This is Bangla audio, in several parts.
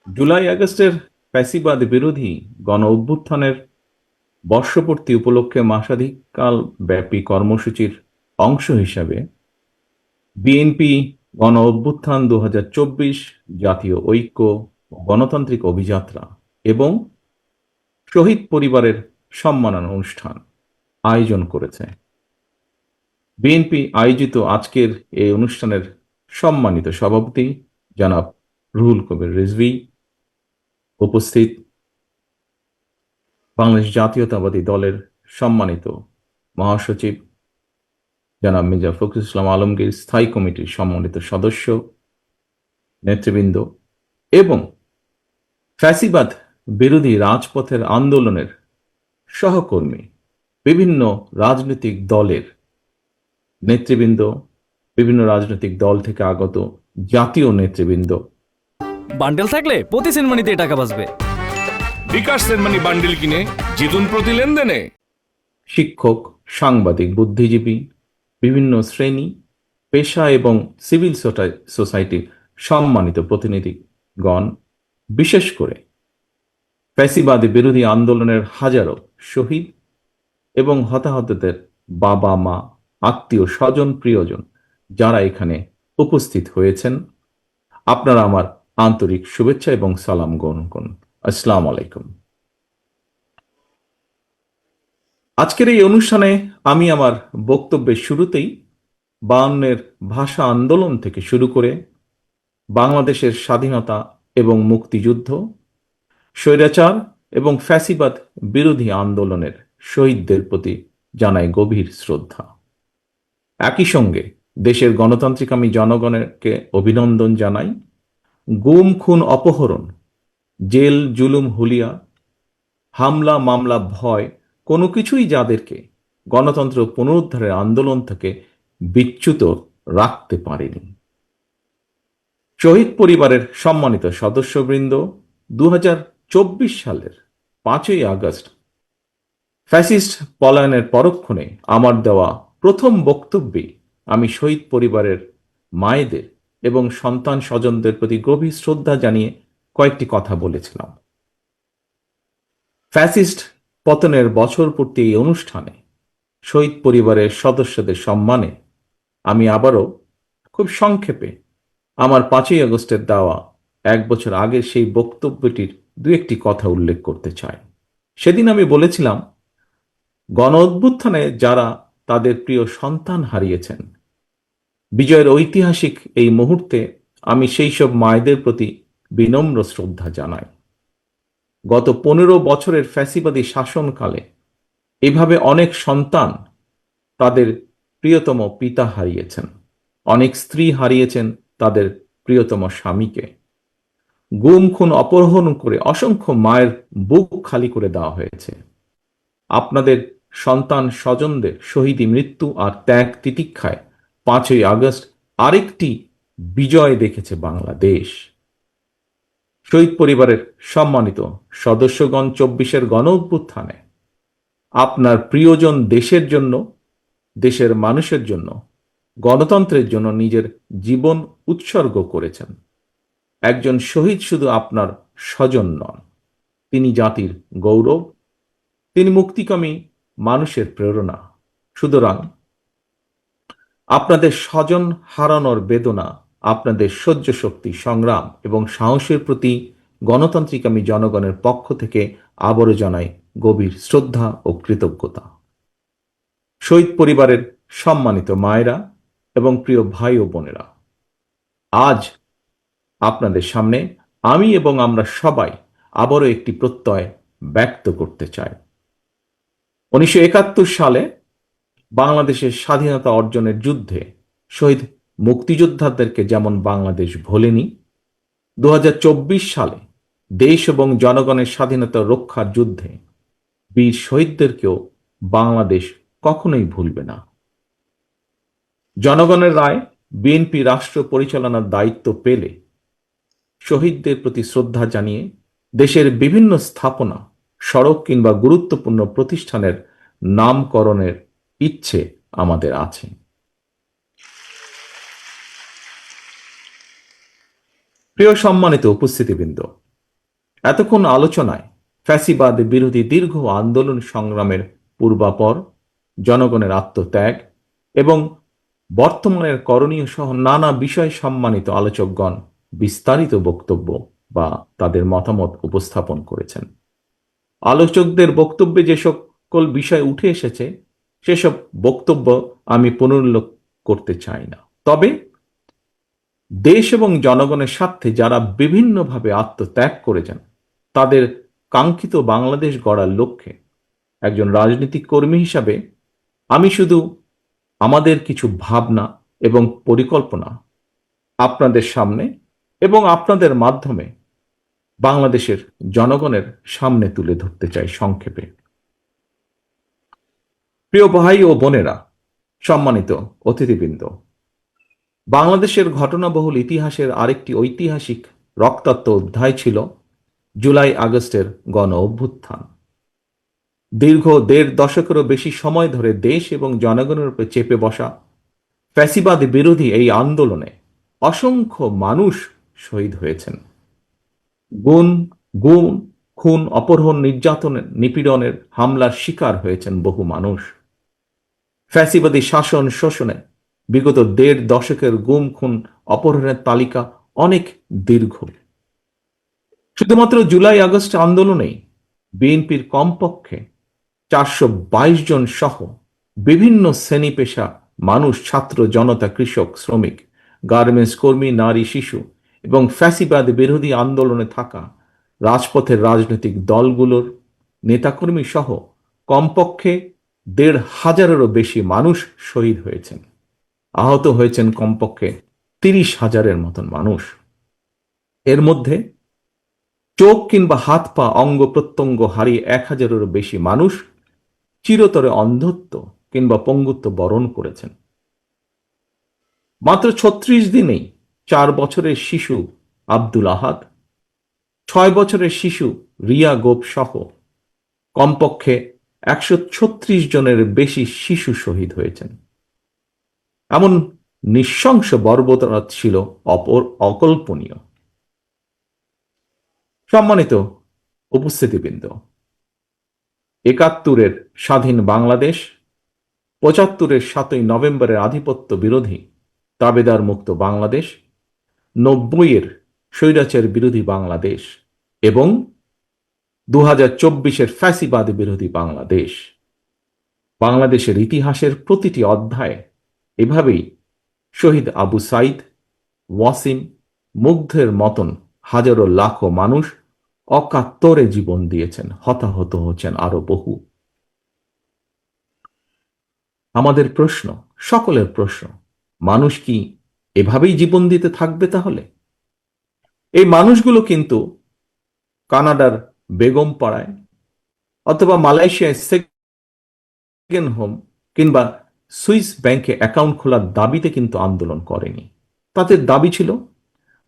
জুলাই আগস্টের ফ্যাসিবাদ বিরোধী গণ অভ্যুত্থানের বর্ষপূর্তি উপলক্ষে মাসাধিককাল ব্যাপী কর্মসূচির অংশ হিসাবে বিএনপি গণ অভ্যুত্থান 2024 জাতীয় ঐক্য ও গণতান্ত্রিক অভিযাত্রা এবং শহীদ পরিবারের সম্মাননা অনুষ্ঠান আয়োজন করেছে। বিএনপি আয়োজিত আজকের এই অনুষ্ঠানের সম্মানিত সভাপতি জনাব রুহুল কবির রিজভী, উপস্থিত বাংলাদেশ জাতীয়তাবাদী দলের সম্মানিত মহাসচিব জনাব মির্জা ফখরুল ইসলাম আলমগীর, স্থায়ী কমিটির সম্মানিত সদস্য, নেতৃবৃন্দ এবং ফ্যাসিবাদ বিরোধী রাজপথের আন্দোলনের সহকর্মী, বিভিন্ন রাজনৈতিক দলের নেতৃবৃন্দ, বিভিন্ন রাজনৈতিক দল থেকে আগত জাতীয় নেতৃবৃন্দ, বান্ডেল থাকলে প্রতি সেনমানিতে টাকা বাঁচবে। বিকাশ সেনমানি বান্ডেল কিনে জিতুন প্রতি লেনদেনে। শিক্ষক, সাংবাদিক, বুদ্ধিজীবী, বিভিন্ন শ্রেণী, পেশা এবং সিভিল সোসাইটির সম্মানিত প্রতিনিধিগণ, বিশেষ করে ফ্যাসিবাদী বিরোধী আন্দোলনের হাজারো শহীদ এবং হতাহতদের বাবা মা, আত্মীয় স্বজন, প্রিয়জন যারা এখানে উপস্থিত হয়েছেন, আপনারা আমার আন্তরিক শুভেচ্ছা এবং সালাম গ্রহণ করুন। আসসালামু আলাইকুম। আজকের এই অনুষ্ঠানে আমি আমার বক্তব্যের শুরুতেই 52-এর ভাষা আন্দোলন থেকে শুরু করে বাংলাদেশের স্বাধীনতা এবং মুক্তিযুদ্ধ, স্বৈরাচার এবং ফ্যাসিবাদ বিরোধী আন্দোলনের শহীদদের প্রতি জানাই গভীর শ্রদ্ধা। একই সঙ্গে দেশের গণতান্ত্রিকামী জনগণকে অভিনন্দন জানাই। গুম, খুন, অপহরণ, জেল, জুলুম, হুলিয়া, হামলা, মামলা, ভয় কোনো কিছুই যাদেরকে গণতন্ত্র পুনরুদ্ধারের আন্দোলন থেকে বিচ্যুত রাখতে পারেনি। শহীদ পরিবারের সম্মানিত সদস্যবৃন্দ, 2024 সালের 5ই আগস্ট ফ্যাসিস্ট পলায়নের পরক্ষণে আমার দেওয়া প্রথম বক্তব্যে আমি শহীদ পরিবারের মায়েদের এবং সন্তান স্বজনদের প্রতি গভীর শ্রদ্ধা জানিয়ে কয়েকটি কথা বলেছিলাম। ফ্যাসিস্ট পতনের বছর পূর্তি এই অনুষ্ঠানে শহীদ পরিবারের সদস্যদের সম্মানে আমি আবারও খুব সংক্ষেপে আমার 5ই আগস্টের দেওয়া 1 বছর আগের সেই বক্তব্যটির দু একটি কথা উল্লেখ করতে চাই। সেদিন আমি বলেছিলাম, গণ অভ্যুত্থানে যারা তাদের প্রিয় সন্তান হারিয়েছেন, বিজয়ের ঐতিহাসিক এই মুহূর্তে আমি সেই সব মায়েদের প্রতি বিনম্র শ্রদ্ধা জানাই। গত 15 বছরের ফ্যাসিবাদী শাসনকালে এভাবে অনেক সন্তান তাদের প্রিয়তম পিতা হারিয়েছেন, অনেক স্ত্রী হারিয়েছেন তাদের প্রিয়তম স্বামীকে। গুম, খুন, অপহরণ করে অসংখ্য মায়ের বুক খালি করে দেওয়া হয়েছে। আপনাদের সন্তান স্বজনদের শহীদী মৃত্যু আর ত্যাগ তিতিক্ষায় 5ই আগস্ট আরেকটি বিজয় দেখেছে বাংলাদেশ। শহীদ পরিবারের সম্মানিত সদস্যগণ, 24-এর গণ অভ্যুত্থানে আপনার প্রিয়জন দেশের জন্য, দেশের মানুষের জন্য, গণতন্ত্রের জন্য নিজের জীবন উৎসর্গ করেছেন। একজন শহীদ শুধু আপনার স্বজন নন, তিনি জাতির গৌরব, তিনি মুক্তিকামী মানুষের প্রেরণা। সুতরাং আপনাদের স্বজন হারানোর বেদনা, আপনাদের সহ্য শক্তি, সংগ্রাম এবং সাহসের প্রতি গণতান্ত্রিকামী জনগণের পক্ষ থেকে আবারও জানাই গভীর শ্রদ্ধা ও কৃতজ্ঞতা। শহীদ পরিবারের সম্মানিত মায়েরা এবং প্রিয় ভাই ও বোনেরা, আজ আপনাদের সামনে আমি এবং আমরা সবাই আবারও একটি প্রত্যয় ব্যক্ত করতে চাই। 1971 সালে বাংলাদেশের স্বাধীনতা অর্জনের যুদ্ধে শহীদ মুক্তিযোদ্ধাদেরকে যেমন বাংলাদেশ ভোলেনি, 2024 সালে দেশ এবং জনগণের স্বাধীনতা রক্ষার যুদ্ধে বীর শহীদদেরকেও বাংলাদেশ কখনোই ভুলবে না। জনগণের রায় বিএনপি রাষ্ট্র পরিচালনার দায়িত্ব পেলে শহীদদের প্রতি শ্রদ্ধা জানিয়ে দেশের বিভিন্ন স্থাপনা, সড়ক কিংবা গুরুত্বপূর্ণ প্রতিষ্ঠানের নামকরণের ইচ্ছে আমাদের আছে। প্রিয় সম্মানিত উপস্থিতিবৃন্দ, এতক্ষণ আলোচনায় ফ্যাসিবাদ বিরোধী দীর্ঘ আন্দোলন সংগ্রামের পূর্বাপর, জনগণের আত্মত্যাগ এবং বর্তমানের করণীয় সহ নানা বিষয় সম্মানিত আলোচকগণ বিস্তারিত বক্তব্য বা তাদের মতামত উপস্থাপন করেছেন। আলোচকদের বক্তব্যে যে সকল বিষয় উঠে এসেছে সেসব বক্তব্য আমি পুনরুল্লেখ করতে চাই না। তবে দেশ এবং জনগণের স্বার্থে যারা বিভিন্নভাবে আত্মত্যাগ করেছেন, তাদের কাঙ্ক্ষিত বাংলাদেশ গড়ার লক্ষ্যে একজন রাজনৈতিক কর্মী হিসাবে আমি শুধু আমাদের কিছু ভাবনা এবং পরিকল্পনা আপনাদের সামনে এবং আপনাদের মাধ্যমে বাংলাদেশের জনগণের সামনে তুলে ধরতে চাই সংক্ষেপে। প্রিয় ভাই ও বোনেরা, সম্মানিত অতিথিবৃন্দ, বাংলাদেশের ঘটনাবহুল ইতিহাসের আরেকটি ঐতিহাসিক রক্তাক্ত অধ্যায় ছিল জুলাই আগস্টের গণ অভ্যুত্থান। দীর্ঘ ১.৫ দশকেরও বেশি সময় ধরে দেশ এবং জনগণের উপর চেপে বসা ফ্যাসিবাদ বিরোধী এই আন্দোলনে অসংখ্য মানুষ শহীদ হয়েছেন। গুম, খুন, অপহরণ, নির্যাতনের, নিপীড়নের হামলার শিকার হয়েছেন বহু মানুষ। ফ্যাসিবাদী শাসন শোষণে বিগত ১.৫ দশকের গুম, খুন, অপহরণের তালিকা অনেক দীর্ঘ। শুধুমাত্র জুলাই আগস্ট আন্দোলনেই বিএনপির কমপক্ষে ৪২২ জন সহ বিভিন্ন শ্রেণী পেশা মানুষ, ছাত্র জনতা, কৃষক, শ্রমিক, গার্মেন্টস কর্মী, নারী, শিশু এবং ফ্যাসিবাদ বিরোধী আন্দোলনে থাকা রাজপথের রাজনৈতিক দলগুলোর নেতাকর্মী সহ কমপক্ষে ১৫০০-এরও বেশি মানুষ শহীদ হয়েছেন। আহত হয়েছেন কমপক্ষে ৩০,০০০-এর মতন মানুষ। এর মধ্যে চোখ কিংবা হাত পা অঙ্গ প্রত্যঙ্গ হারিয়ে ১,০০০-এরও বেশি মানুষ চিরতরে অন্ধত্ব কিংবা পঙ্গুত্ব বরণ করেছেন। মাত্র ৩৬ দিনেই ৪ বছরের শিশু আব্দুল আহাদ, ৬ বছরের শিশু রিয়া গোপ সহ কমপক্ষে ১৩৬ জনের বেশি শিশু শহীদ হয়েছেন। এমন নৃশংস বর্বরতা ছিল অকল্পনীয়। সম্মানিত উপস্থিতিবৃন্দ, ৭১-এর স্বাধীন বাংলাদেশ, ৭৫-এর ৭ই নভেম্বরের আধিপত্য বিরোধী দাবেদার মুক্ত বাংলাদেশ, ৯০-এর স্বৈরাচার বিরোধী বাংলাদেশ এবং ২০২৪-এর ফ্যাসিবাদ বিরোধী বাংলাদেশ। বাংলাদেশের ইতিহাসের প্রতিটি অধ্যায়ে এভাবেই শহীদ আবু সাইদ, ওয়াসিম, মুগ্ধের মতন হাজারো লাখো মানুষ অকাতরে জীবন দিয়েছেন, হতাহত হচ্ছেন আরো বহু। আমাদের প্রশ্ন, সকলের প্রশ্ন, মানুষ কি এভাবেই জীবন দিতে থাকবে তাহলে? এই মানুষগুলো কিন্তু কানাডার বেগম পাড়ায় অথবা মালয়েশিয়ায় সেকেন্ড হোম কিংবা সুইস ব্যাংকে অ্যাকাউন্ট খোলার দাবিতে কিন্তু আন্দোলন করেনি। তাদের দাবি ছিল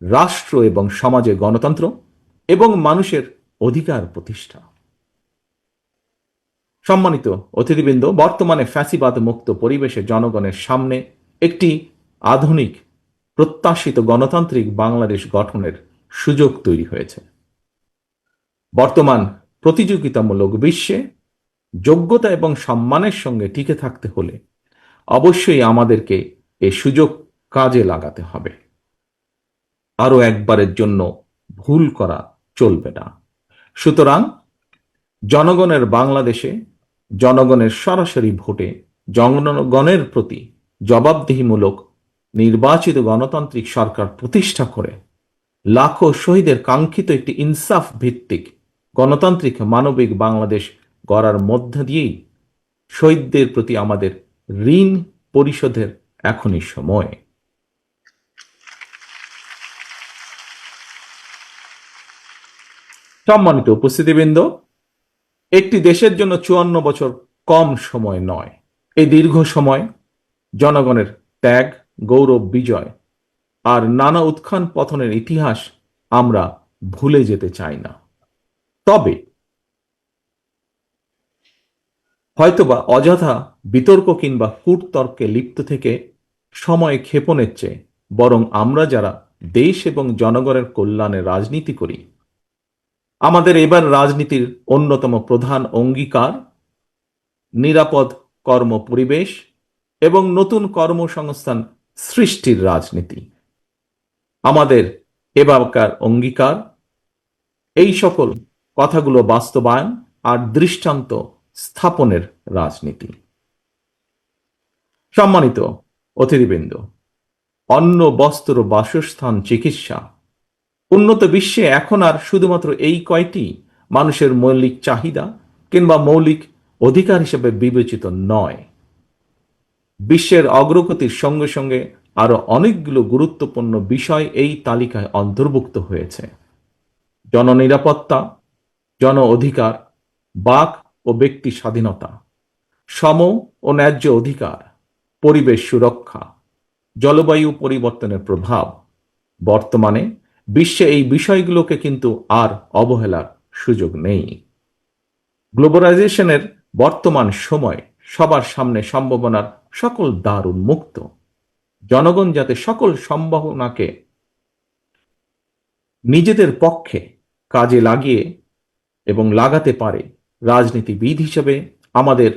রাষ্ট্র এবং সমাজে গণতন্ত্র এবং মানুষের অধিকার প্রতিষ্ঠা। সম্মানিত অতিথিবৃন্দ, বর্তমানে ফ্যাসিবাদ মুক্ত পরিবেশে জনগণের সামনে একটি আধুনিক প্রত্যাশিত গণতান্ত্রিক বাংলাদেশ গঠনের সুযোগ তৈরি হয়েছে। বর্তমান প্রতিযোগিতামূলক বিশ্বে যোগ্যতা এবং সম্মানের সঙ্গে টিকে থাকতে হলে অবশ্যই আমাদেরকে এই সুযোগ কাজে লাগাতে হবে। আরো একবারের জন্য ভুল করা চলবে না। সুতরাং জনগণের বাংলাদেশে জনগণের সরাসরি ভোটে জনগণের প্রতি জবাবদিহিমূলক নির্বাচিত গণতান্ত্রিক সরকার প্রতিষ্ঠা করে লাখো শহীদের কাঙ্ক্ষিত একটি ইনসাফ ভিত্তিক গণতান্ত্রিক মানবিক বাংলাদেশ গড়ার মধ্য দিয়েই শহীদদের প্রতি আমাদের ঋণ পরিশোধের এখনই সময়। সম্মানিত উপস্থিতিবৃন্দ, একটি দেশের জন্য ৫৪ বছর কম সময় নয়। এই দীর্ঘ সময় জনগণের ত্যাগ, গৌরব, বিজয় আর নানা উত্থান পতনের ইতিহাস আমরা ভুলে যেতে চাই না। তবে হয়তোবা অযথা বিতর্ক কিংবা কূটতর্কে লিপ্ত থেকে সময় ক্ষেপণের চেয়ে বরং আমরা যারা দেশ এবং জনগণের কল্যাণে রাজনীতি করি আমাদের এবার রাজনীতির অন্যতম প্রধান অঙ্গীকার নিরাপদ কর্ম পরিবেশ এবং নতুন কর্মসংস্থান সৃষ্টির রাজনীতি। আমাদের এবারকার অঙ্গীকার এই সকল কথাগুলো বাস্তবায়ন আর দৃষ্টান্ত স্থাপনের রাজনীতি। সম্মানিত অতিথিবৃন্দ, অন্ন, বস্ত্র, বাসস্থান, চিকিৎসা, উন্নত বিশ্বে এখন আর শুধুমাত্র এই কয়টি মানুষের মৌলিক চাহিদা কিংবা মৌলিক অধিকার হিসেবে বিবেচিত নয়। বিশ্বের অগ্রগতির সঙ্গে সঙ্গে আরো অনেকগুলো গুরুত্বপূর্ণ বিষয় এই তালিকায় অন্তর্ভুক্ত হয়েছে। জননিরাপত্তা, জন অধিকার, বাক ও ব্যক্তি স্বাধীনতা, সম ও ন্যায্য অধিকার, পরিবেশ সুরক্ষা, জলবায়ু পরিবর্তনের প্রভাব। বর্তমানে বিশ্বে এই বিষয়গুলোকে কিন্তু আর অবহেলার সুযোগ নেই। গ্লোবালাইজেশনের বর্তমান সময় সবার সামনে সম্ভাবনার সকল দ্বার উন্মুক্ত। জনগণ যাতে সকল সম্ভাবনাকে নিজেদের পক্ষে কাজে লাগিয়ে এবং লাগাতে পারে, রাজনীতিবিদ হিসেবে আমাদের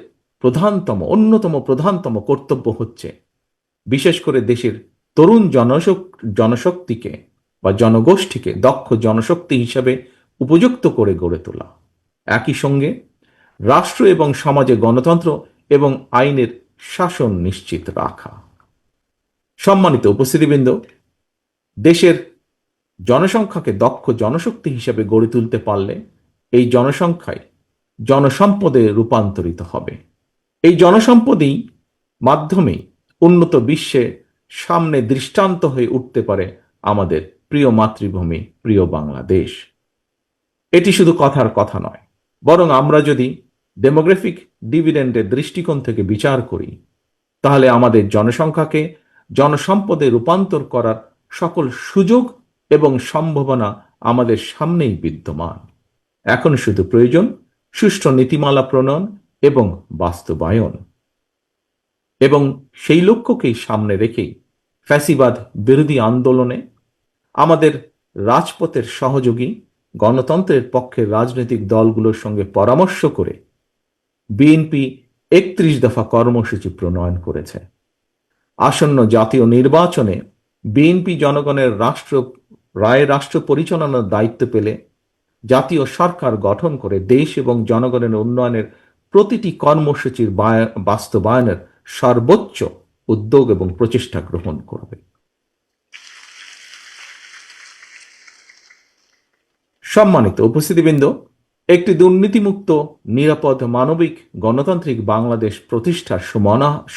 অন্যতম প্রধানতম কর্তব্য হচ্ছে বিশেষ করে দেশের তরুণ জনশক্তিকে বা জনগোষ্ঠীকে দক্ষ জনশক্তি হিসেবে উপযুক্ত করে গড়ে তোলা। একই সঙ্গে রাষ্ট্র এবং সমাজে গণতন্ত্র এবং আইনের শাসন নিশ্চিত রাখা। সম্মানিত উপস্থিতিবৃন্দ, দেশের জনসংখ্যাকে দক্ষ জনশক্তি হিসেবে গড়ে তুলতে পারলে এই জনসংখ্যায় জনসম্পদে রূপান্তরিত হবে। এই জনসম্পদই মাধ্যমে উন্নত বিশ্বে সামনে দৃষ্টান্ত হয়ে উঠতে পারে আমাদের প্রিয় মাতৃভূমি, প্রিয় বাংলাদেশ। এটি শুধু কথার কথা নয়, বরং আমরা যদি ডেমোগ্রাফিক ডিভিডেন্ডের দৃষ্টিকোণ থেকে বিচার করি, তাহলে আমাদের জনসংখ্যাকে জনসম্পদে রূপান্তর করার সকল সুযোগ এবং সম্ভাবনা আমাদের সামনেই বিদ্যমান। এখন শুধু প্রয়োজন সুষ্ঠু নীতিমালা প্রণয়ন এবং বাস্তবায়ন। এবং সেই লক্ষ্যকেই সামনে রেখেই ফ্যাসিবাদ বিরোধী আন্দোলনে আমাদের রাজপথের সহযোগী গণতন্ত্রের পক্ষের রাজনৈতিক দলগুলোর সঙ্গে পরামর্শ করে বিএনপি 31 দফা কর্মসূচি প্রণয়ন করেছে। আসন্ন জাতীয় নির্বাচনে বিএনপি জনগণের রাষ্ট্র পরিচালনার দায়িত্ব পেলে জাতীয় সরকার গঠন করে দেশ এবং জনগণের উন্নয়নের প্রতিটি কর্মসূচির বাস্তবায়নের সর্বোচ্চ উদ্যোগ এবং প্রচেষ্টা গ্রহণ করবে। সম্মানিত উপস্থিতিবৃন্দ, একটি দুর্নীতিমুক্ত, নিরাপদ, মানবিক, গণতান্ত্রিক বাংলাদেশ প্রতিষ্ঠার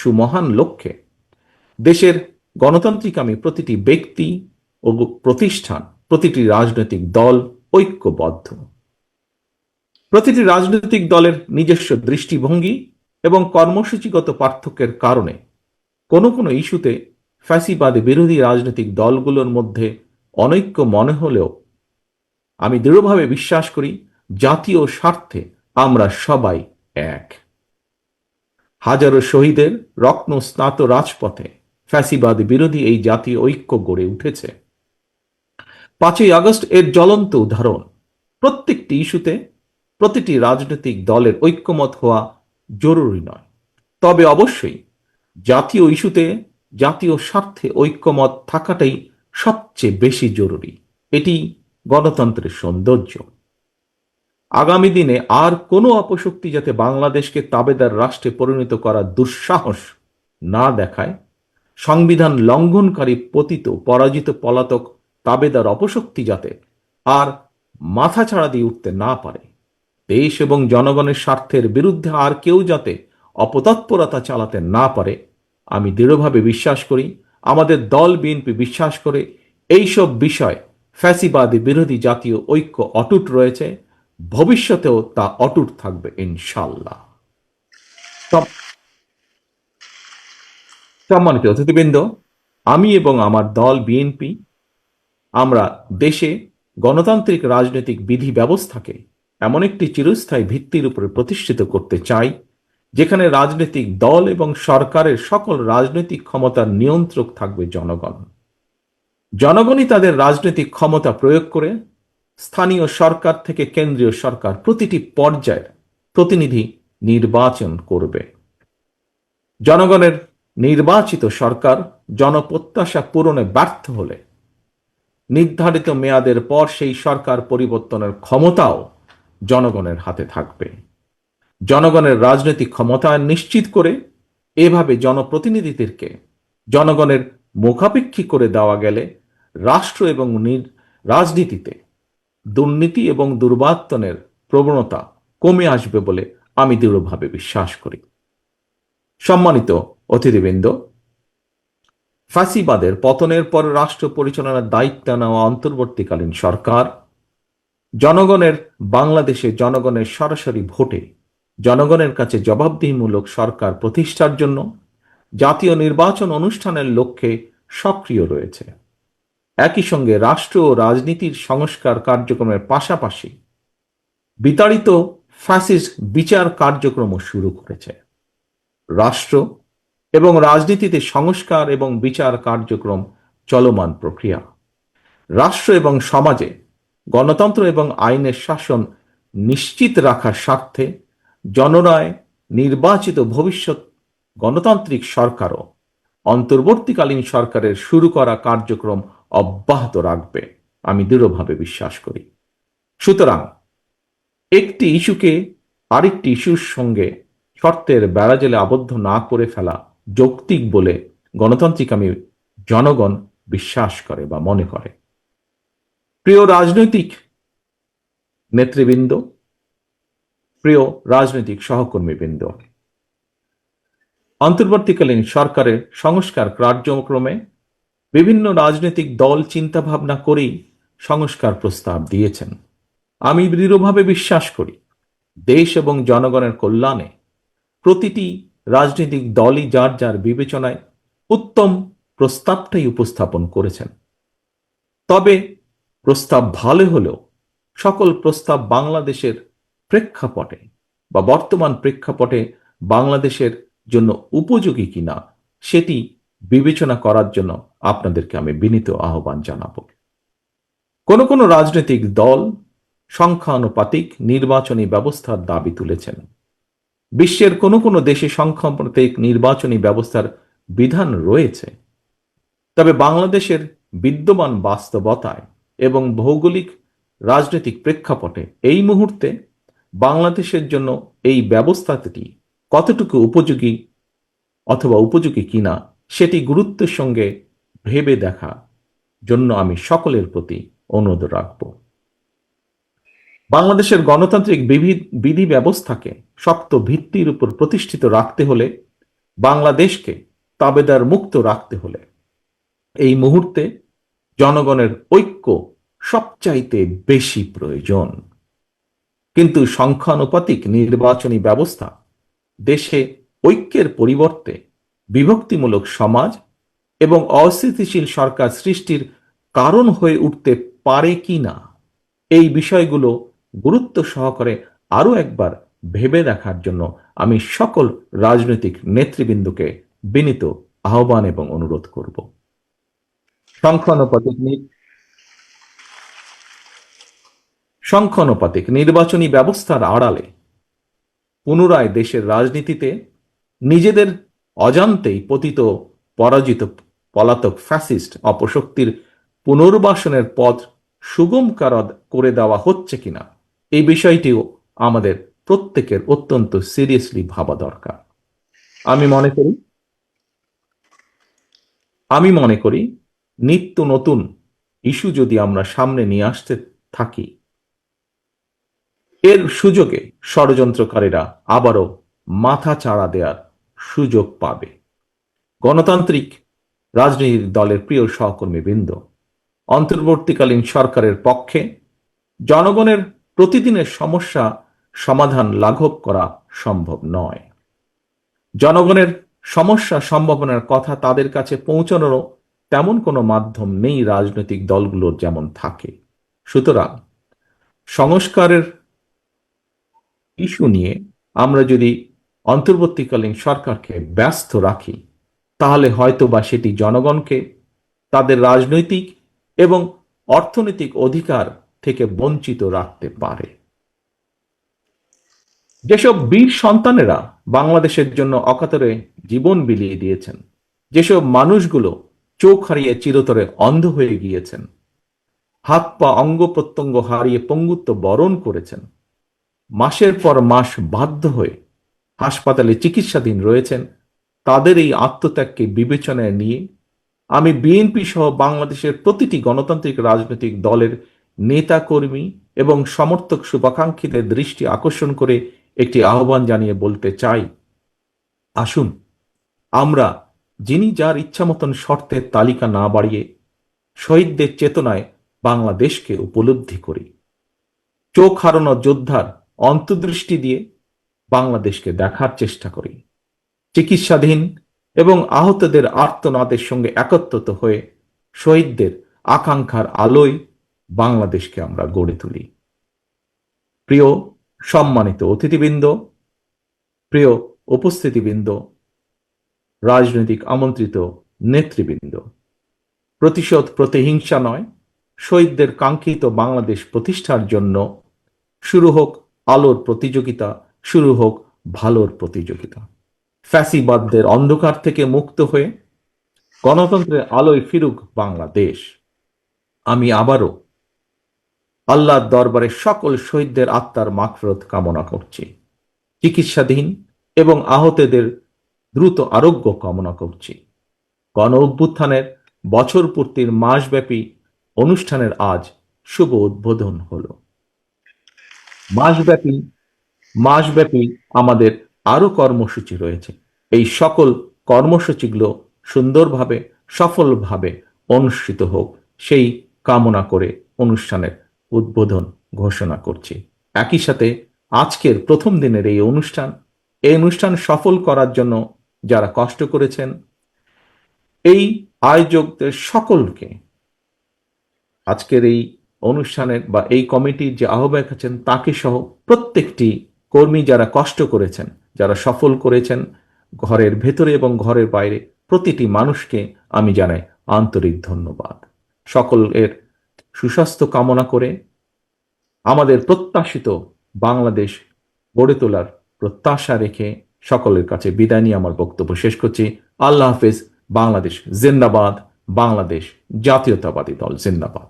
সুমহান লক্ষ্যে দেশের গণতান্ত্রিকামী প্রতিটি ব্যক্তি ও প্রতিষ্ঠান, প্রতিটি রাজনৈতিক দল ঐক্যবদ্ধ। প্রতিটি রাজনৈতিক দলের নিজস্ব দৃষ্টিভঙ্গি এবং কর্মসূচিগত পার্থক্যের কারণে কোনো কোনো ইস্যুতে ফ্যাসিবাদ বিরোধী রাজনৈতিক দলগুলোর মধ্যে অনৈক্য মনে হলেও আমি দৃঢ়ভাবে বিশ্বাস করি জাতীয় স্বার্থে আমরা সবাই এক। হাজারো শহীদের রত্ন স্নাত রাজপথে ফ্যাসিবাদ বিরোধী এই জাতীয় ঐক্য গড়ে উঠেছে। 5ই আগস্ট এর জ্বলন্ত উদাহরণ। প্রত্যেকটি ইস্যুতে প্রতিটি রাজনৈতিক দলের ঐক্যমত হওয়া জরুরি নয়, তবে অবশ্যই জাতীয় ইস্যুতে জাতীয় স্বার্থে ঐক্যমত থাকাটাই সবচেয়ে বেশি জরুরি। এটি গণতন্ত্রের সৌন্দর্য। আগামী দিনে আর কোনো অপশক্তি যাতে বাংলাদেশকে তাবেদার রাষ্ট্রে পরিণত করার দুঃসাহস না দেখায়, সংবিধান লঙ্ঘনকারী পতিত পরাজিত পলাতক তাবেদার অপশক্তি যাতে আর মাথাছাড়া দিয়ে উঠতে না পারে, দেশ এবং জনগণের স্বার্থের বিরুদ্ধে আর কেউ যাতে অপতৎপরতা চালাতে না পারে, আমি দৃঢ়ভাবে বিশ্বাস করি, আমাদের দল বিএনপি বিশ্বাস করে, এইসব বিষয় ফ্যাসিবাদী বিরোধী জাতীয় ঐক্য অটুট রয়েছে, ভবিষ্যতেও তা অটুট থাকবে ইনশাল্লাহ। সম্মানিত অতিথিবৃন্দ, আমি এবং আমার দল বিএনপি আমরা দেশে গণতান্ত্রিক রাজনৈতিক বিধি ব্যবস্থাকে এমন একটি চিরস্থায়ী ভিত্তির উপরে প্রতিষ্ঠিত করতে চাই, যেখানে রাজনৈতিক দল এবং সরকারের সকল রাজনৈতিক ক্ষমতার নিয়ন্ত্রক থাকবে জনগণ। জনগণই তাদের রাজনৈতিক ক্ষমতা প্রয়োগ করে স্থানীয় সরকার থেকে কেন্দ্রীয় সরকার প্রতিটি পর্যায়ের প্রতিনিধি নির্বাচন করবে। জনগণের নির্বাচিত সরকার জনপ্রত্যাশা পূরণে ব্যর্থ হলে নির্ধারিত মেয়াদের পর সেই সরকার পরিবর্তনের ক্ষমতাও জনগণের হাতে থাকবে। জনগণের রাজনৈতিক ক্ষমতায়ন নিশ্চিত করে এভাবে জনপ্রতিনিধিদেরকে জনগণের মুখাপেক্ষী করে দেওয়া গেলে রাষ্ট্র এবং রাজনীতিতে দুর্নীতি এবং দুর্বর্তনের প্রবণতা কমে আসবে বলে আমি দৃঢ়ভাবে বিশ্বাস করি। সম্মানিত অতিথিবৃন্দ, ফ্যাসিবাদের পতনের পর রাষ্ট্র পরিচালনার দায়িত্ব নেওয়া অন্তর্বর্তীকালীন সরকার জনগণের বাংলাদেশে জনগণের সরাসরি ভোটে জনগণের কাছে জবাবদিহিমূলক সরকার প্রতিষ্ঠার জন্য জাতীয় নির্বাচন অনুষ্ঠানের লক্ষ্যে সক্রিয় রয়েছে। একই সঙ্গে রাষ্ট্র ও রাজনীতির সংস্কার কার্যক্রমের পাশাপাশি বিতাড়িত ফ্যাসিস্ট বিচার কার্যক্রমও শুরু করেছে। রাষ্ট্র এবং রাজনীতিতে সংস্কার এবং বিচার কার্যক্রম চলমান প্রক্রিয়া। রাষ্ট্র এবং সমাজে গণতন্ত্র এবং আইনের শাসন নিশ্চিত রাখার স্বার্থে জনরায় নির্বাচিত ভবিষ্যৎ গণতান্ত্রিক সরকারও অন্তর্বর্তীকালীন সরকারের শুরু করা কার্যক্রম অব্যাহত রাখবে আমি দৃঢ়ভাবে বিশ্বাস করি। সুতরাং একটি ইস্যুকে আরেকটি ইস্যুর সঙ্গে শর্তের বেড়াজালে আবদ্ধ না করে ফেলা যৌক্তিক বলে গণতান্ত্রিক আমি জনগণ বিশ্বাস করে বা মনে করে। প্রিয় রাজনৈতিক নেতৃবৃন্দ, প্রিয় রাজনৈতিক সহকর্মীবৃন্দ, অন্তর্বর্তীকালীন সরকারের সংস্কার কার্যক্রমে বিভিন্ন রাজনৈতিক দল চিন্তাভাবনা করেই সংস্কার প্রস্তাব দিয়েছেন। আমি দৃঢ়ভাবে বিশ্বাস করি দেশ এবং জনগণের কল্যাণে প্রতিটি রাজনৈতিক দলই যার যার বিবেচনায় উত্তম প্রস্তাবটাই উপস্থাপন করেছেন। তবে প্রস্তাব ভালো হলেও সকল প্রস্তাব বাংলাদেশের প্রেক্ষাপটে বা বর্তমান প্রেক্ষাপটে বাংলাদেশের জন্য উপযোগী কিনা সেটি বিবেচনা করার জন্য আপনাদেরকে আমি বিনীত আহ্বান জানাবো। কোন কোন রাজনৈতিক দল সংখ্যানুপাতিক নির্বাচনী ব্যবস্থার দাবি তুলেছেন। বিশ্বের কোন কোন দেশে সংখ্যানুপাতিক নির্বাচনী ব্যবস্থার বিধান রয়েছে। তবে বাংলাদেশের বিদ্যমান বাস্তবতায় এবং ভৌগোলিক রাজনৈতিক প্রেক্ষাপটে এই মুহূর্তে বাংলাদেশের জন্য এই ব্যবস্থাটি কতটুকু উপযোগী অথবা উপযোগী কিনা সেটি গুরুত্বের সঙ্গে ভেবে দেখা জন্য আমি সকলের প্রতি অনুরোধ রাখব। বাংলাদেশের গণতান্ত্রিক বিধি ব্যবস্থাকে শক্ত ভিত্তির উপর প্রতিষ্ঠিত রাখতে হলে, বাংলাদেশকে তাবেদার মুক্ত রাখতে হলে এই মুহূর্তে জনগণের ঐক্য সবচাইতে বেশি প্রয়োজন। কিন্তু সংখ্যানুপাতিক নির্বাচনী ব্যবস্থা দেশে ঐক্যের পরিবর্তে বিভক্তিমূলক সমাজ এবং অস্থিতিশীল সরকার সৃষ্টির কারণ হয়ে উঠতে পারে কিনা এই বিষয়গুলো গুরুত্ব সহকারে আরো একবার ভেবে দেখার জন্য আমি সকল রাজনৈতিক নেতৃবৃন্দকে বিনীত আহ্বান এবং অনুরোধ করব। সংখ্যানুপাতিক নির্বাচনী ব্যবস্থার আড়ালে পুনরায় দেশের রাজনীতিতে নিজেদের অজান্তেই পতিত পরাজিত পলাতক ফ্যাসিস্ট অপশক্তির পুনর্বাসনের পথ সুগম করে দেওয়া হচ্ছে কিনা এই বিষয়টিও আমাদের প্রত্যেকের অত্যন্ত সিরিয়াসলি ভাবা দরকার। আমি মনে করি নিত্য নতুন ইস্যু যদি আমরা সামনে নিয়ে আসতে থাকি, এর সুযোগে ষড়যন্ত্রকারীরা আবারও মাথা চাড়া দেওয়ার সুযোগ পাবে। গণতান্ত্রিক রাজনৈতিক দলের প্রিয় সহকর্মীবৃন্দ, অন্তর্বর্তীকালীন সরকারের পক্ষে জনগণের প্রতিদিনের সমস্যা সমাধান লাঘব করা সম্ভব নয়। জনগণের সমস্যা সম্ভাবনার কথা তাদের কাছে পৌঁছানোরও তেমন কোনো মাধ্যম নেই রাজনৈতিক দলগুলোর যেমন থাকে। সুতরাং সংস্কারের ইস্যু নিয়ে আমরা যদি অন্তর্বর্তীকালীন সরকারকে ব্যস্ত রাখি তাহলে হয়তো বা সেটি জনগণকে তাদের রাজনৈতিক এবং অর্থনৈতিক অধিকার থেকে বঞ্চিত রাখতে পারে। যেসব বীর সন্তানেরা বাংলাদেশের জন্য অকাতরে জীবন বিলিয়ে দিয়েছেন, যেসব মানুষগুলো চোখ হারিয়ে চিরতরে অন্ধ হয়ে গিয়েছেন, হাত পা অঙ্গ প্রত্যঙ্গ হারিয়ে পঙ্গুত্ব বরণ করেছেন, মাসের পর মাস বাধ্য হয়ে হাসপাতালে চিকিৎসাধীন রয়েছেন, তাদের এই আত্মত্যাগকে বিবেচনায় নিয়ে আমি বিএনপি সহ বাংলাদেশের প্রতিটি গণতান্ত্রিক রাজনৈতিক দলের নেতা কর্মী এবং সমর্থক শুভাকাঙ্ক্ষীদের দৃষ্টি আকর্ষণ করে একটি আহ্বান জানিয়ে বলতে চাই, আসুন আমরা যিনি যার ইচ্ছা মতন শর্তের তালিকা না বাড়িয়ে শহীদদের চেতনায় বাংলাদেশকে উপলব্ধি করি। চোখ হারানো যোদ্ধার অন্তর্দৃষ্টি দিয়ে বাংলাদেশকে দেখার চেষ্টা করি। চিকিৎসাধীন এবং আহতদের আর্তনাদের সঙ্গে একত্রিত হয়ে শহীদদের আকাঙ্ক্ষার আলোয় বাংলাদেশকে আমরা গড়ে তুলি। প্রিয় সম্মানিত অতিথিবৃন্দ, প্রিয় উপস্থিতিবৃন্দ, রাজনৈতিক আমন্ত্রিত নেতৃবৃন্দ, প্রতিশোধ প্রতিহিংসা নয়, শহীদদের কাঙ্ক্ষিত বাংলাদেশ প্রতিষ্ঠার জন্য শুরু হোক আলোর প্রতিযোগিতা, শুরু হোক ভালোর প্রতিযোগিতা। ফ্যাসিবাদদের অন্ধকার থেকে মুক্ত হয়ে গণতন্ত্রের আলোয় ফিরুক বাংলাদেশ। আমি আবারও আল্লাহর দরবারে সকল শহীদদের আত্মার মাগফিরাত কামনা করছি, চিকিৎসাধীন এবং আহতদের দ্রুত আরোগ্য কামনা করছি। গণ অভ্যুত্থানের বছর পূর্তির মাসব্যাপী অনুষ্ঠানের আজ শুভ উদ্বোধন হলো। মাসব্যাপী আমাদের আরো কর্মসূচি রয়েছে। এই সকল কর্মসূচিগুলো সুন্দরভাবে সফলভাবে অনুষ্ঠিত হোক সেই কামনা করে অনুষ্ঠানের উদ্বোধন ঘোষণা করছি। একই সাথে আজকের প্রথম দিনের এই অনুষ্ঠান সফল করার জন্য যারা কষ্ট করেছেন, এই আয়োজকদের সকলকে, আজকের এই অনুষ্ঠানের বা এই কমিটির যে আহ্বায়ক আছেন তাকে সহ প্রত্যেকটি কর্মী যারা কষ্ট করেছেন, যারা সফল করেছেন, ঘরের ভেতরে এবং ঘরের বাইরে প্রতিটি মানুষকে আমি জানাই আন্তরিক ধন্যবাদ। সকলের সুস্বাস্থ্য কামনা করে আমাদের প্রত্যাশিত বাংলাদেশ গড়ে তোলার প্রত্যাশা রেখে সকলের কাছে বিদায় নিয়ে আমার বক্তব্য শেষ করছি। আল্লাহ হাফেজ। বাংলাদেশ জিন্দাবাদ। বাংলাদেশ জাতীয়তাবাদী দল জিন্দাবাদ।